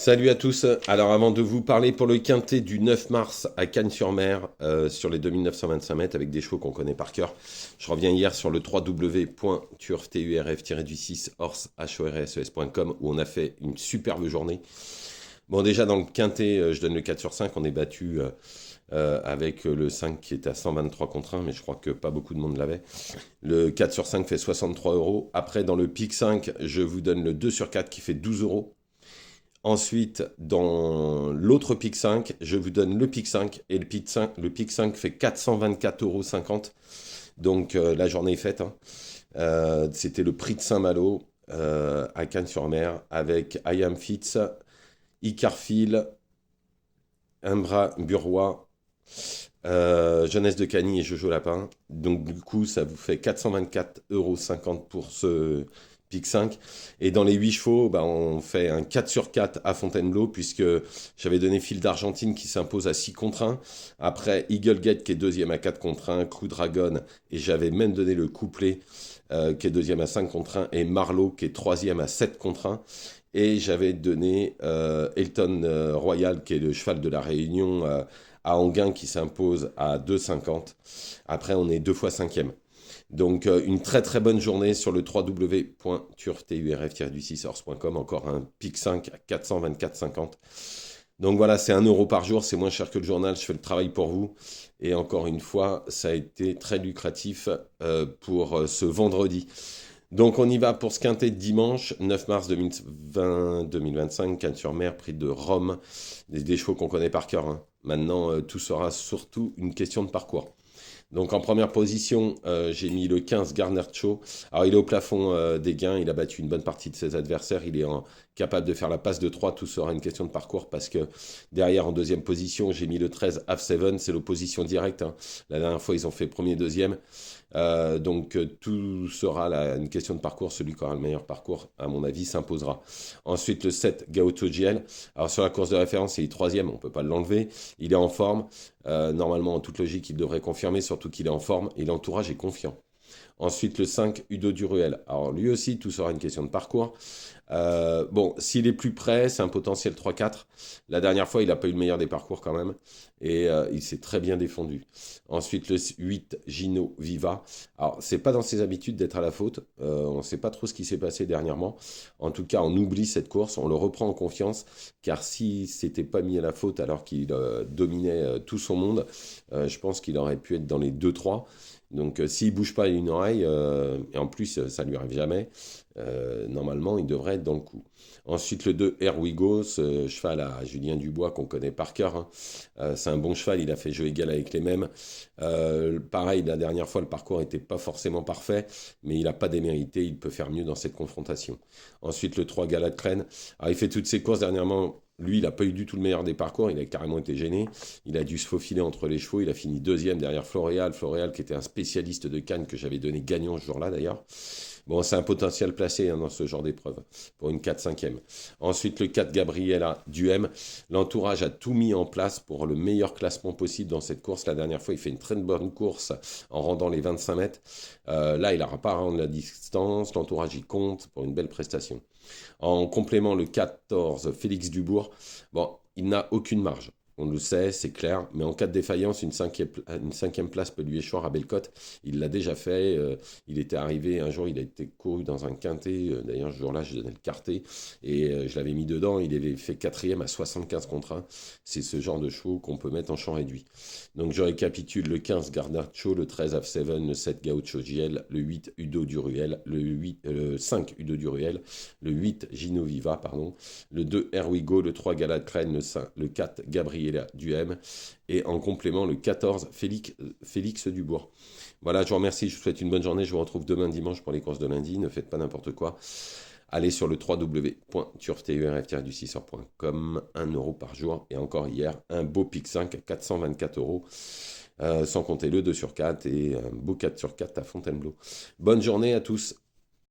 Salut à tous. Alors avant de vous parler pour le quintet du 9 mars à Cannes-sur-Mer sur les 2925 mètres avec des chevaux qu'on connaît par cœur, je reviens hier sur le www.turf-horses.com où on a fait une superbe journée. Bon déjà dans le quintet, je donne le 4 sur 5, on est battu avec le 5 qui est à 123 contre 1, mais je crois que pas beaucoup de monde l'avait. Le 4 sur 5 fait 63 euros. Après dans le pic 5, je vous donne le 2 sur 4 qui fait 12 euros. Ensuite, dans l'autre pic 5, je vous donne le pic 5 et le pic 5 fait 424,50 €. Donc la journée est faite, hein. C'était le prix de Saint-Malo à Cannes-sur-Mer avec Ayam Fitz, Icarfil, Imbra Burrois, Jeunesse de Cagny et Jojo Lapin. Donc du coup, ça vous fait 424,50 € pour ce pic 5. Et dans les 8 chevaux, bah, on fait un 4 sur 4 à Fontainebleau, puisque j'avais donné Fil d'Argentine qui s'impose à 6 contre 1. Après, Eagle Gate qui est deuxième à 4 contre 1, Crew Dragon, et j'avais même donné le couplet qui est deuxième à 5 contre 1, et Marlowe qui est troisième à 7 contre 1. Et j'avais donné Elton Royal, qui est le cheval de la Réunion, à Anguin, qui s'impose à 2,50. Après, on est deux fois cinquième. Donc, une très très bonne journée sur le www.turf-horse.com. Encore un pic 5 à 424,50. Donc voilà, c'est 1 € par jour, c'est moins cher que le journal, je fais le travail pour vous. Et encore une fois, ça a été très lucratif pour ce vendredi. Donc on y va pour ce quintet de dimanche, 9 mars 2020-2025, Cannes-sur-Mer, prix de Rome, des chevaux qu'on connaît par cœur, hein. Maintenant, tout sera surtout une question de parcours. Donc en première position, j'ai mis le 15 Garner Show. Alors il est au plafond des gains, il a battu une bonne partie de ses adversaires, capable de faire la passe de 3. Tout sera une question de parcours parce que derrière en deuxième position, j'ai mis le 13 Half Seven, c'est l'opposition directe, hein. La dernière fois, ils ont fait premier, deuxième. Donc tout sera une question de parcours, celui qui aura le meilleur parcours, à mon avis, s'imposera. Ensuite le 7 Gaoto GL. Alors sur la course de référence, il est troisième, on ne peut pas l'enlever, il est en forme. Normalement, en toute logique, il devrait confirmer, surtout qu'il est en forme et l'entourage est confiant. Ensuite, le 5, Udo Duruel. Alors, lui aussi, tout sera une question de parcours. Bon, s'il est plus près, c'est un potentiel 3-4. La dernière fois, il n'a pas eu le meilleur des parcours quand même. Et il s'est très bien défendu. Ensuite, le 8, Gino Viva. Alors, c'est pas dans ses habitudes d'être à la faute. On ne sait pas trop ce qui s'est passé dernièrement. En tout cas, on oublie cette course, on le reprend en confiance. Car s'il s'était pas mis à la faute alors qu'il dominait tout son monde, je pense qu'il aurait pu être dans les 2-3. Donc s'il bouge pas une oreille, et en plus ça lui arrive jamais, normalement il devrait être dans le coup. Ensuite le 2, Here We Go, ce cheval à Julien Dubois qu'on connaît par cœur, hein. C'est un bon cheval, il a fait jeu égal avec les mêmes. Pareil, la dernière fois le parcours n'était pas forcément parfait, mais il n'a pas démérité, il peut faire mieux dans cette confrontation. Ensuite le 3, Galade Crane. Alors il fait toutes ses courses dernièrement. Lui, il n'a pas eu du tout le meilleur des parcours, il a carrément été gêné. Il a dû se faufiler entre les chevaux, il a fini deuxième derrière Floréal. Floréal qui était un spécialiste de Cannes que j'avais donné gagnant ce jour-là d'ailleurs. Bon, c'est un potentiel placé, hein, dans ce genre d'épreuve, pour une 4-5e. Ensuite, le 4 Gabriela Duhem. L'entourage a tout mis en place pour le meilleur classement possible dans cette course. La dernière fois, il fait une très bonne course en rendant les 25 mètres. Là, il n'aura pas à rendre la distance. L'entourage y compte pour une belle prestation. En complément, le 14, Félix Dubourg. Bon, il n'a aucune marge. On le sait, c'est clair, mais en cas de défaillance, une cinquième place peut lui échoir à Bellecote. Il l'a déjà fait. Il était arrivé un jour, il a été couru dans un quintet. D'ailleurs, ce jour-là, je donnais le quartet et je l'avais mis dedans. Il avait fait quatrième à 75 contre 1. C'est ce genre de chevaux qu'on peut mettre en champ réduit. Donc, je récapitule le 15 Garnacho, le 13 F7, le 7 Gaucho GL, le 8 Udo Duruel, le 5 Udo Duruel, le 8 Gino Viva, pardon, le 2 Erwigo, le 3 Galad Crane, le 4 Gabriela Duhem et en complément le 14 Félix Dubourg. Voilà, je vous remercie, je vous souhaite une bonne journée, je vous retrouve demain dimanche pour les courses de lundi, ne faites pas n'importe quoi. Allez sur le www.turftur-6.com, 1 € par jour et encore hier, un beau pic 5 à 424 €, sans compter le 2 sur 4 et un beau 4 sur 4 à Fontainebleau. Bonne journée à tous.